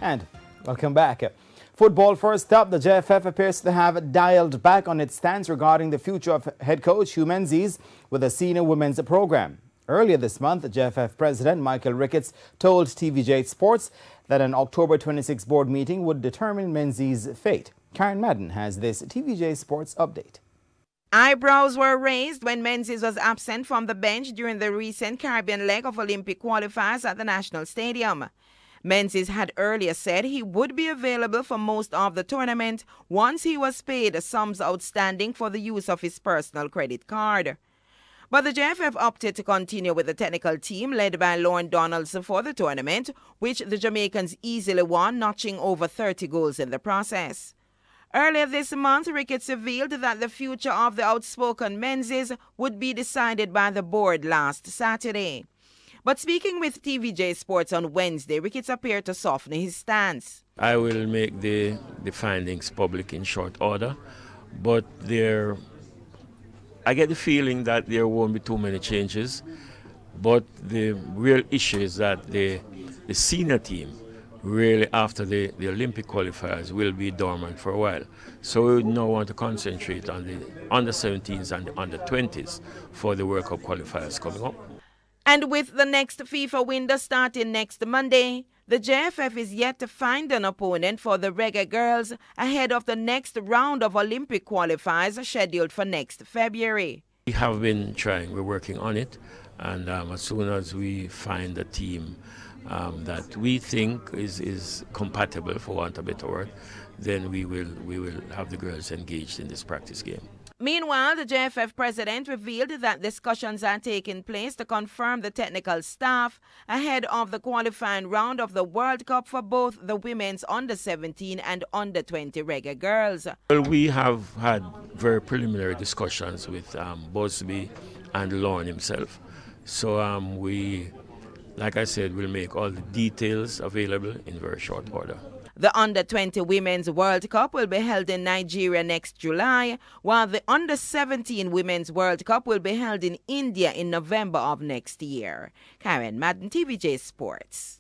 And welcome back. Football first up, the JFF appears to have dialed back on its stance regarding the future of head coach Hugh Menzies with a senior women's program. Earlier this month, the JFF president, Michael Ricketts, told TVJ Sports that an October 26 board meeting would determine Menzies' fate. Karen Madden has this TVJ Sports update. Eyebrows were raised when Menzies was absent from the bench during the recent Caribbean leg of Olympic qualifiers at the National Stadium. Menzies had earlier said he would be available for most of the tournament once he was paid the sums outstanding for the use of his personal credit card. But the JFF opted to continue with the technical team led by Lauren Donaldson for the tournament, which the Jamaicans easily won, notching over 30 goals in the process. Earlier this month, Ricketts revealed that the future of the outspoken Menzies would be decided by the board last Saturday. But speaking with TVJ Sports on Wednesday, Ricketts appeared to soften his stance. I will make the findings public in short order, but I get the feeling that there won't be too many changes. But the real issue is that the senior team, really after the Olympic qualifiers, will be dormant for a while. So we now want to concentrate on the under-17s and the under-20s for the World Cup qualifiers coming up. And with the next FIFA window starting next Monday, the JFF is yet to find an opponent for the Reggae Girlz ahead of the next round of Olympic qualifiers scheduled for next February. We have been trying, we're working on it, and as soon as we find a team that we think is compatible, for want of a better word, then we will have the girls engaged in this practice game. Meanwhile, the JFF president revealed that discussions are taking place to confirm the technical staff ahead of the qualifying round of the World Cup for both the women's under-17 and under-20 Reggae Girlz. Well, we have had very preliminary discussions with Busby and Lauren himself. So we, like I said, will make all the details available in very short order. The Under-20 Women's World Cup will be held in Nigeria next July, while the Under-17 Women's World Cup will be held in India in November of next year. Karen Madden, TVJ Sports.